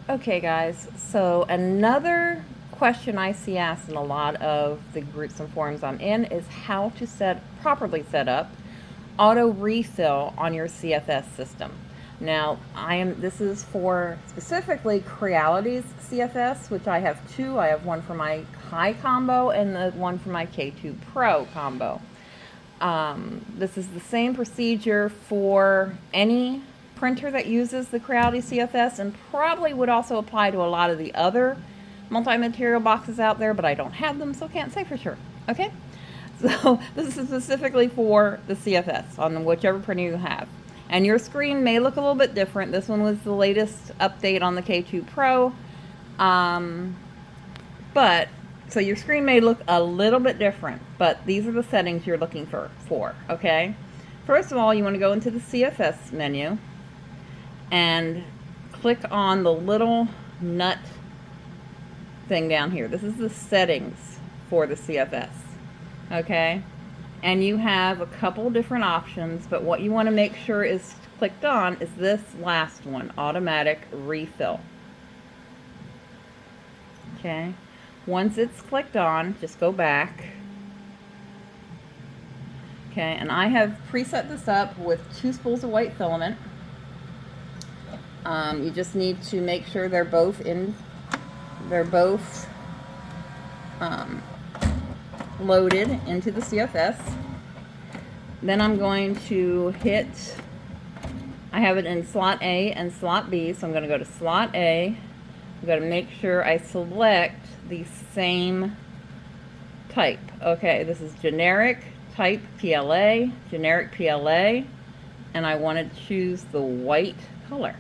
Okay guys, so another question I see asked in a lot of the groups and forums I'm in is how to properly set up auto refill on your CFS system. Now, this is for specifically Creality's CFS, which I have two. I have one for my high combo and the one for my K2 Pro combo. This is the same procedure for any printer that uses the Creality CFS, and probably would also apply to a lot of the other multi-material boxes out there, but I don't have them, so can't say for sure. Okay? So this is specifically for the CFS on whichever printer you have. And your screen may look a little bit different. This one was the latest update on the K2 Pro. But so your screen may look a little bit different, but these are the settings you're looking for, okay? First of all, you want to go into the CFS menu and click on the little nut thing down here. This is the settings for the CFS, okay? And you have a couple different options, but what you want to make sure is clicked on is this last one, automatic refill. Okay? Once it's clicked on, just go back. Okay, and I have preset this up with 2 spools of white filament. You just need to make sure they're both loaded into the CFS. Then I'm going to hit, I have it in slot A and slot B, so I'm going to go to slot A. I'm going to make sure I select the same type. Okay, this is generic type PLA, generic PLA, and I want to choose the white color.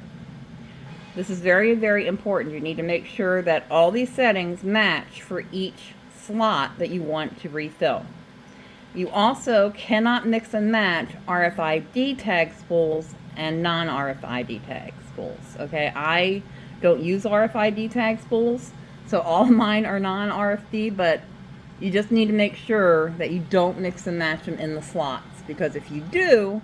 This is very, very important. You need to make sure that all these settings match for each slot that you want to refill. You also cannot mix and match RFID tag spools and non-RFID tag spools. Okay, I don't use RFID tag spools, so all mine are non-RFID, but you just need to make sure that you don't mix and match them in the slots, because if you do,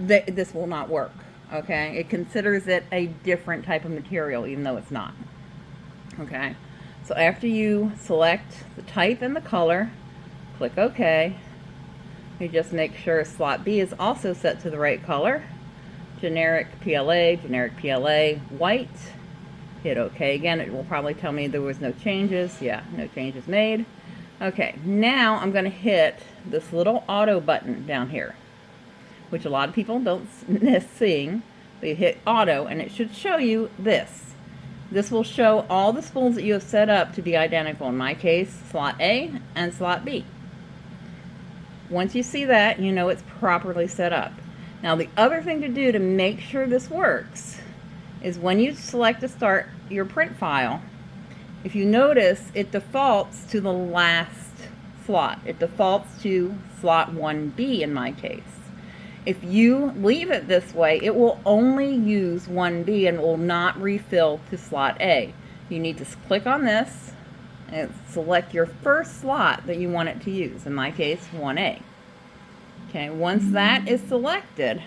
this will not work. Okay, it considers it a different type of material even though it's not. Okay, so after you select the type and the color, click OK. You just make sure slot B is also set to the right color. Generic PLA, white. Hit OK again. It will probably tell me there was no changes. Yeah, no changes made. Okay, now I'm going to hit this little auto button down here, which a lot of people don't see. But you hit auto and it should show you this. This will show all the spools that you have set up to be identical. In my case, slot A and slot B. Once you see that, you know it's properly set up. Now the other thing to do to make sure this works is when you select to start your print file, if you notice, it defaults to the last slot. It defaults to slot 1B in my case. If you leave it this way, it will only use 1B and will not refill to slot A. You need to click on this and select your first slot that you want it to use. In my case, 1A. Okay, once that is selected,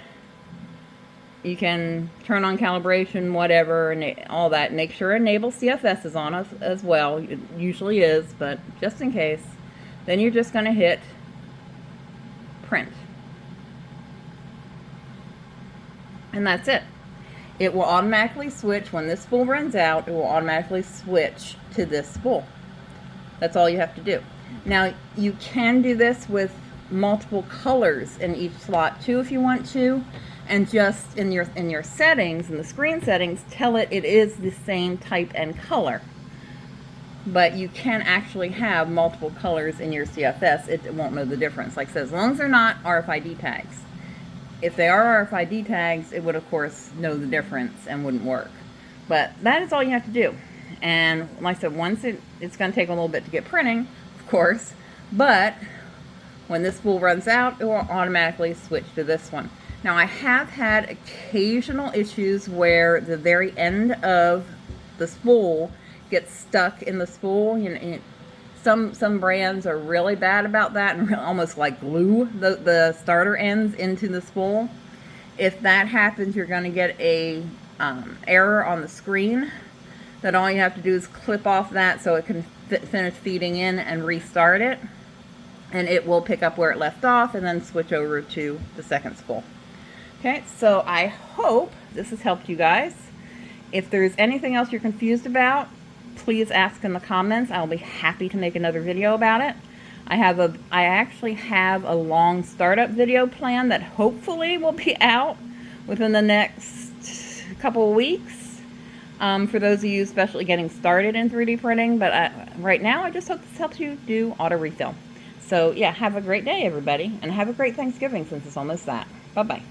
you can turn on calibration, whatever, and all that. Make sure enable CFS is on as well. It usually is, but just in case. Then you're just going to hit print. And that's it. It will automatically switch. When this spool runs out, it will automatically switch to this spool. That's all you have to do. Now, you can do this with multiple colors in each slot too if you want to, and just in your settings, in the screen settings, tell it is the same type and color. But you can actually have multiple colors in your CFS. It won't know the difference. Like I said, as long as they're not RFID tags. If they are RFID tags, it would of course know the difference and wouldn't work. But that is all you have to do. And like I said, once it's going to take a little bit to get printing, of course, but when this spool runs out, it will automatically switch to this one. Now, I have had occasional issues where the very end of the spool gets stuck in the spool. You know, some brands are really bad about that and almost like glue the starter ends into the spool. If that happens, you're going to get a error on the screen. that all you have to do is clip off that so it can finish feeding in and restart it. And it will pick up where it left off and then switch over to the second spool. Okay, so I hope this has helped you guys. If there's anything else you're confused about, please ask in the comments. I'll be happy to make another video about it. I actually have a long startup video plan that hopefully will be out within the next couple of weeks. For those of you especially getting started in 3D printing, but right now I just hope this helps you do auto refill. So yeah, have a great day everybody, and have a great Thanksgiving since it's almost that. Bye-bye.